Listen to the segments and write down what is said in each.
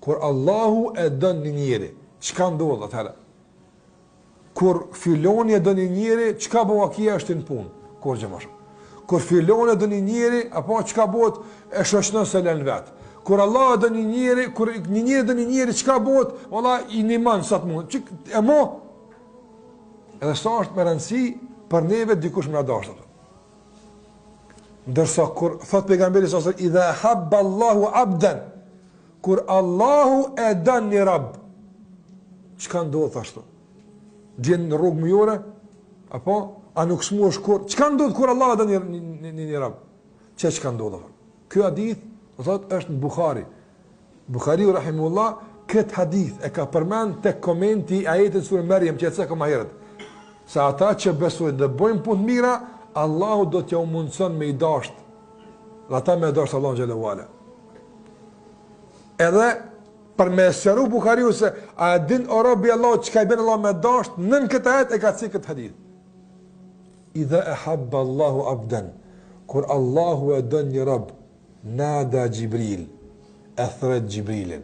Kur Allahu e dën një njeri, çka ndodh atëherë? Kur filoni e dën një njeri, çka bëu kia është në punë? Kur gjë më shumë. Kur filoni e dën një njeri, apo çka bëhet e shoqënon se lën vet. Kur Allah e dën një njeri, kur një njeri dën një njeri, çka bëhet? Valla i niman sa të mund. E mo. Edhe sa është me rëndësi për neve dikush më na dashur. Ndërsa kur thot pejgamberi sa idha habba Allahu abdan, kur Allahu e dën një rob, çka ndodh ashtu? Gjen në rrugë mëjore, apo a nuk smuesh kur? Çka ndodh kur Allah e dën një rob? Çka ndodh? Ky hadith thot është në Buhari. Buhariu rahimullah këtë hadith e ka përmend tek komenti i ajetit surë Maryam që e më herët. Sa ata që besojnë dhe bëjnë punë mira, Allahu do t'ja mundson me i dasht. Dhe ata me dasht Allahu xhelalu ala. Edhe për me sqaru Buhariu se a din o robi Allah çka i bën Allah me dasht, nën këtë ajet e ka thënë këtë hadith. Idha ahabba Allahu abdan, kur Allahu e don një rob, nada Jibril, e thret Jibrilin.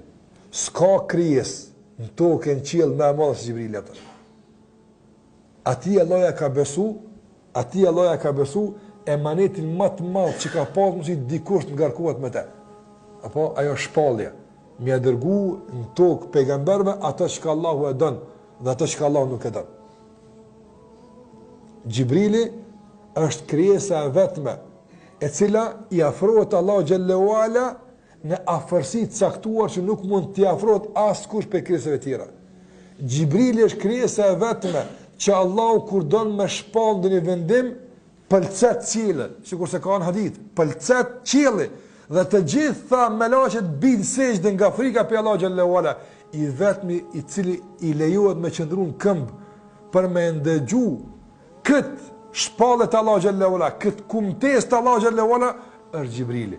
S'ka krijes në tokë në qiell më e madh se Jibrili atë. Ati Allah ja ka besu emanetin më të madh që ka pasur si dikush të ngarkohet me te. Apo ajo shpallje, më dërgu në tokë pejgamberëve ato që Allahu e don dhe ato që Allahu nuk e don. Jibrili është krijesa e vetme e cila i afrohet Allahu xhallahu ala në afërsi të caktuar që nuk mund t'i afrohet askush prej krijesave tjera. Jibrili është krijesa e vetme që Allahu kur don me shpall në një vendim, pëlqet qielli, sikur se ka në hadith, pëlqet qielli dhe të gjitha melaqet bin sejdë nga frika pe Allahu xhallahu ala, i vetmi i cili i lejohet me qëndruan këmbë për me ndëgju kët shpallet Allahu xhallahu ala, kët kumtes të Allahu xhallahu ala është Jibrili.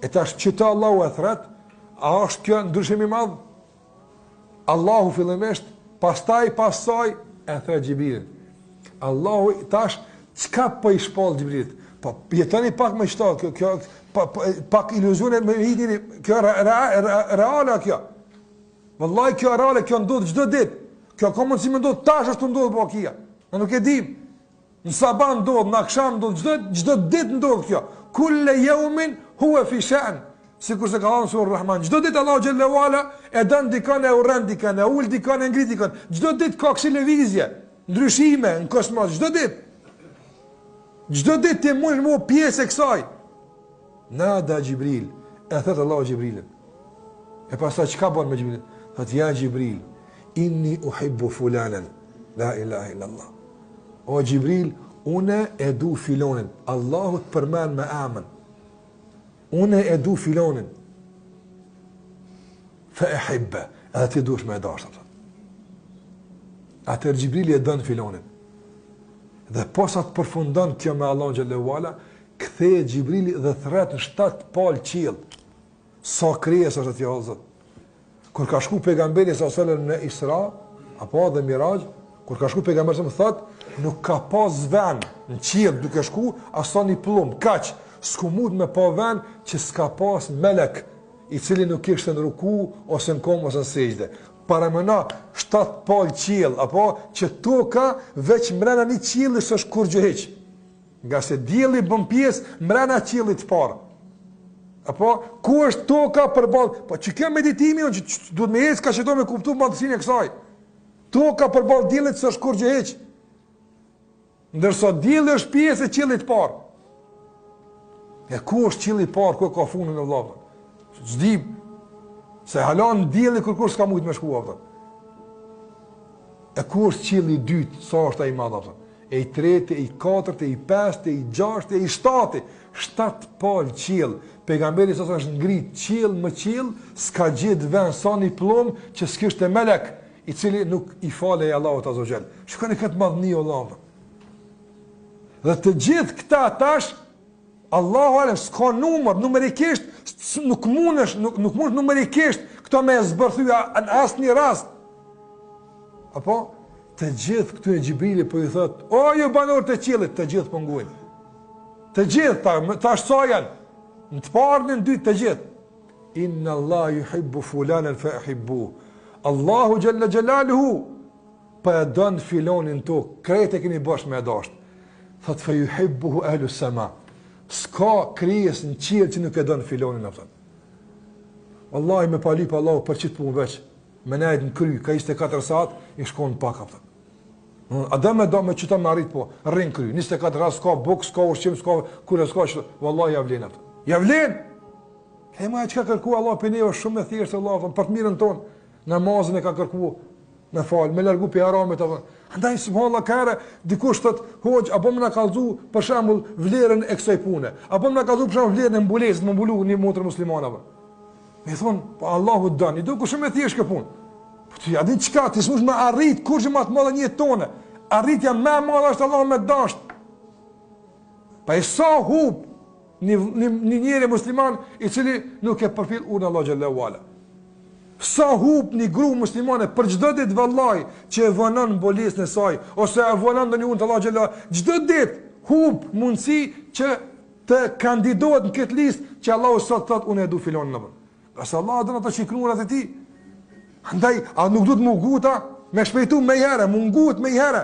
E tash që të Allahu e thret, a është kjo ndryshim i madh? Allahu fillimisht, pastaj pasaj e thret Jibrilin. Allahu tash çka po i shpall Jibrilit? Po jetoni pak më shtat, kjo pak iluzione me hitini, kjo reale kjo. Wallahi kjo reale, kjo ndodh çdo ditë. Kjo ka mundësi më ndodh tash ashtu ndodh po kia. Ne nuk e dim. Në saban ndodh, në akşam ndodh, çdo ditë ndodh kjo. Kulle yawmin huwa fi sha'n. Sikur se ka thënë sura Rahman, çdo ditë Allahu xhallahu ala e dën dikon e urren dikon, e ul dikon e ngrit dikon. Çdo ditë ka kështu lëvizje, ndryshime në kosmos, çdo ditë. Çdo ditë ti mund të më pjesë e kësaj. Nada Jibril, e thot Allahu Jibrilin. E pastaj çka bën me Jibrilin? Thot ja Jibril, inni uhibbu fulanan. La ilaha illa Allah. O Jibril, unë e du filonin. Allahu të përmend me emën. Unë e du filonin. Fa uhibba, edhe ti duhesh me dashur. Atëherë Jibrili e don filonin. Dhe posa të përfundon kjo me Allahun xhallahu ala, kthehet Jibrili dhe thret në 7 palë qiell. Sa krijesë është atje o Zot. Kur ka shku pejgamberi sallallahu alajhi wasallam në Isra apo dhe Miraj, kur ka shku pejgamberi më thot, nuk ka pas vend në qiell duke shku asani plumb, kaq, s'ku mund me pa vend që s'ka pas melek i cili nuk ishte në ruku ose në kom ose në sejdë. Paramëna 7 palë qiell, apo që toka veç mrena një qielli s'është kur gjë hiç. Nga se dielli bën pjesë mrena qiellit të parë. Apo ku është toka përballë? Po që kjo meditimi që duhet me ecë ka çdo me kuptuar madhësinë e kësaj. Toka përballë diellit s'është kur gjë hiç. Ndërsa dielli është pjesë e qiellit të parë. E ku është qielli i parë, ku ka fundin e vllazë? S'dim. Se halon dielli kur s'ka mujt me shku atë. E ku është qielli i dytë, sa është ai madh atë? E i tretë, e i katërtë, e i pestë, e i gjashtë, e i shtatë. 7 palë qiell. Pejgamberi sa është ngrit qiell më qiell, s'ka gjetë vend sa një plumb që s'kishte melek i cili nuk i falej Allahut azza xal. Shikoni këtë madhni o Allah. Dhe të gjithë këta tash Allahu alem s'ka numër, numerikisht nuk mund numerikisht këto me zbërthyja në asnjë rast. Apo të gjithë këtu e Jibrili po i thot, o ju banor të qiellit, të gjithë po ngujnë. Të gjithë ta shsojan në të parën e në dytë të gjithë. inna Allah yuhibbu fulanan fa uhibbu. Allahu jalla jalaluhu pa don filonin to, krejt e keni bash me dasht. Thot fa yuhibbuhu ahlu sama. Ska krijes në qiell që nuk e don filonin atë. Wallahi me pali pa Allah për çit punë veç. Me nejt në kry, ka 24 saat, i shkon pak atë. Adam me do me qëta me arrit po, rrin kry, 24 ras, s'ka buk, s'ka ushqim, s'ka kure, s'ka që, wallahi javlen atë. Javlen! Kema e që ka kërku Allah për neve shumë e thjeshtë Allah, për të mirën tonë, namazën e ka kërku me falë, me largu për haramit, andaj subhanallah kare, dikush thot, hoq, apo më na kallzu për shembull vlerën e kësaj pune, apo më na kallzu për shembull vlerën e mbulesës, më mbulu një motër muslimanave. Me thonë, po Allahu dënë, i do ku shumë e thjeshtë këpun. Po të ja din qka, të smush me arrit, kur që ma të madhe një tone. Arritja me madhe është Allah me dasht. Pa i sa hub një njeri musliman i cili nuk e përfil urnë Allah Gjallahu Ala. Sa hub një gru muslimane për gjdo dit vëllaj që e vënën bolis në saj, ose e vënën dhe një unë të Allah Gjallahu Ala, gjdo dit hub mundësi që të kandidohet në këtë list që Allah o sot thot unë e du filon në vënë. Asa Allah dënë ato qikrurat e ti. Andaj, a nuk du të munguta, me shpejtu me jere, mungut me jere.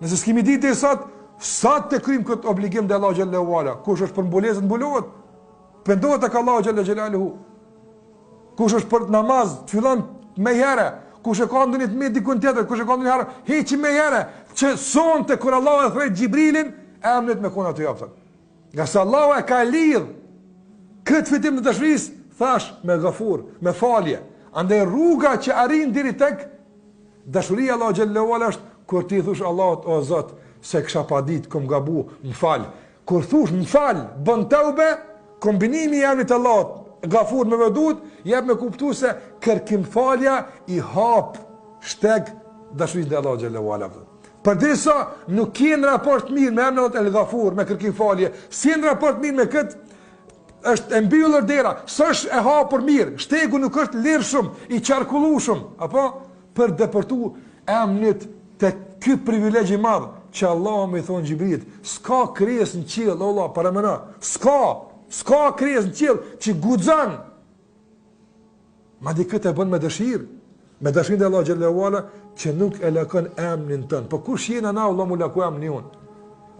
Nëse s'kimi ditë e sot të krym këtë obligim dhe Allah Gjallahu Ala. Kush është për mbulesën, mbulohet. Pendohet të ka Allah Gjallahu. Kush është për namaz, të fillon me jere. Kush e ka ndonjë me dikun tjetër, kush e ka ndonjë harë, heqi me jere. Që sonte kur Allah e threjt Gjibrilin, e amnet me kona të japëtën. Nga se Allah e ka lidh këtë fitim të dëshrisë, thash me gafur, me falje. Andaj rruga që arrin deri tek dashuria Allah Gjallahu Ala është kur ti thush Allahut o Zot, se kisha pa ditë, kom gabu, m'fal. Kur thush m'fal, bën tauba, kombinimi i emrit Allahut, gafur me vedut, jep me kuptu se kërkim falja i hap shteg dashurisë dhe Allah Gjallahu Ala. Përdisa nuk kien raport mirë me emrin El Gafur, me kërkim falje, si në raport mirë me këtë është e mbyllur dera, s'është e hapur mirë, shtegu nuk është lirë shumë, i qarkullueshëm, apo për depërtu emnit të ky privilegj i madh që Allah më i thon Xhibrilit, s'ka krijes në qiell, Allah para mëna, s'ka krijes në qiell që guxon. Madje këtë e bën me dëshirë e Allah Xhallahu Ala që nuk e lakon emnin tën. Po kush jena na Allah mu lakoj emrin unë?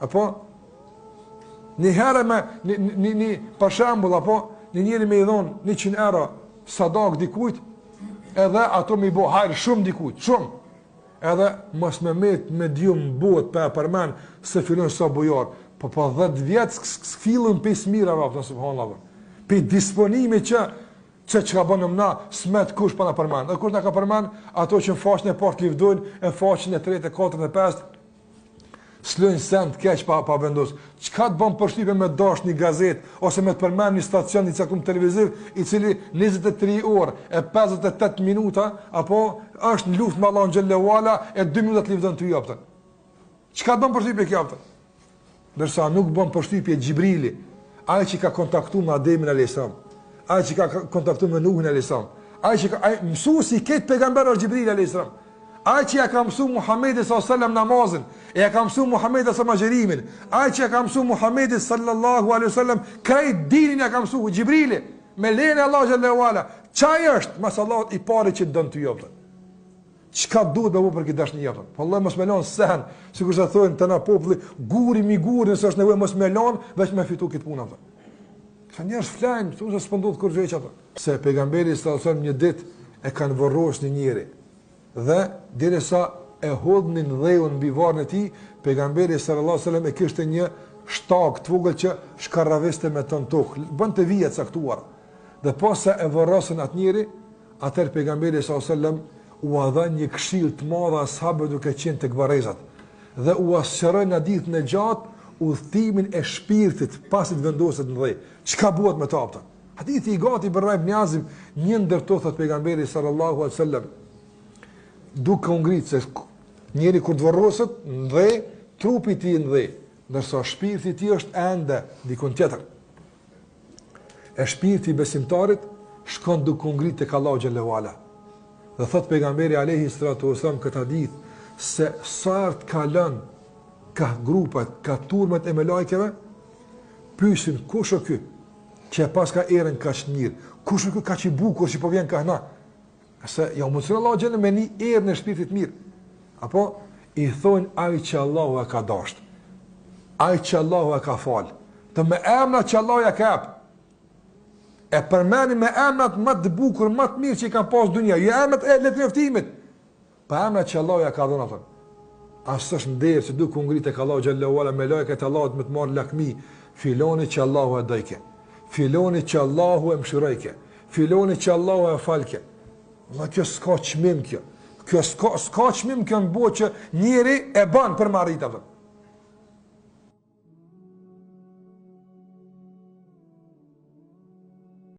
Apo një herë me për shembull apo një njeri me i dhon 100 euro sadak dikujt, edhe ato me i bo hajrë shumë dikujt, shumë. Edhe mos me djum bëhet për men se fillon sa bujar, po 10 vjet s'fillon pes mira vapë, subhanallahu. Pe disponimi që ka bënëm na, smet kush pa na përmend. Dhe kush na ka përmend ato që në faqen e parë livdojnë, në faqen e 3, e 4, e 5 s'lojnë send keq pa vendos. Çka të bën përshtypje me dash një gazet ose me të përmend një stacion i caktuar televiziv i cili 23 orë e 58 minuta apo është në luftë me Allahun Xhallahu Ala e 2 minuta të livdon ty jopta. Çka të bën përshtypje kjo jopta? Dërsa nuk bën përshtypje Xhibrili, ai që ka kontaktuar me Ademin alayhis salam, ai që ka kontaktuar me Nuhin alayhis salam, ai që mësuesi këtë pejgamber Xhibrili alayhis salam. Ai që ja ka mësu Muhammedi s.a.s. namazin, e ja ka mësu Muhammedi s.a.s. magjerimin, ai që ja ka mësu Muhammedi s.a.s. krejt dinin ja ka mësu Gjibrili, me lene Allah Gjallahu Ala, qaj është, mas Allah i pari që të dënë të jopëtën. Qka duhet me bu për këtë dashtë një jopëtën? Po Allah mos me lanë sen, si kur se thojnë të na populli, guri nëse është nevoj, mos me lanë, veç me fitu këtë punë. Ka njerës flajnë, thunë se s'pëndodhë kur veç atë. Se pejgamberi s.a.s. një dit e kanë vërrosh një njeri. Dhe derisa e hodhnin dhëun mbi varrin e tij, pejgamberi sallallahu alajhi wasallam e kishte një shtak të vogël që shkarraveste me ton tokë, bënte vija të caktuara. Dhe posa e vorrosën atë njeri, atëherë pejgamberi sallallahu alajhi wasallam u dha një këshill të madh ashabëve duke qenë tek varrezat. Dhe u asqëroi në ditën e gjatë udhtimin e shpirtit pasi të vendoset në dhë. Çka bëhet me ta? Hadithi i gati ibn Ibn Azim, një ndër to thot pejgamberi sallallahu alajhi wasallam, duke u ngritë se njeri kur të varroset dhe trupi i tij ndë, ndërsa shpirti i tij është ende dikon tjetër. E shpirti i besimtarit shkon duke u ngritë tek Allahu Xhallahu Ala. Dhe thot pejgamberi alayhi salatu wasallam këtë hadith se sa të kalon ka grupat, ka turmat e melajkeve, pyesin kush është ky? që e pas ka erën kaq mirë. Kush është kaq i bukur që po vjen ka hna? Se jo mundson Allahu xhelal me një erë në shpirtit mirë. Apo i thonë ai që Allahu e ka dashur. Ai që Allahu e ka fal. Të me emra që Allahu ja ka jap. E përmeni me emrat më të bukur, më të mirë që i kanë pas dunja, jo emrat e letreftimit. Pa emrat që Allahu ja ka dhënë atë. Asë është nderë që duke ngritë e ka Allahu xhallahu ala me lajket Allahut me të marrë lakmi, filoni që Allahu e dajke, filoni që Allahu e mshirojke, filoni që Allahu e falke. Ma kjo s'ka qmim kjo. Kjo s'ka qmim kjo në bo që njeri e banë për marrit atë.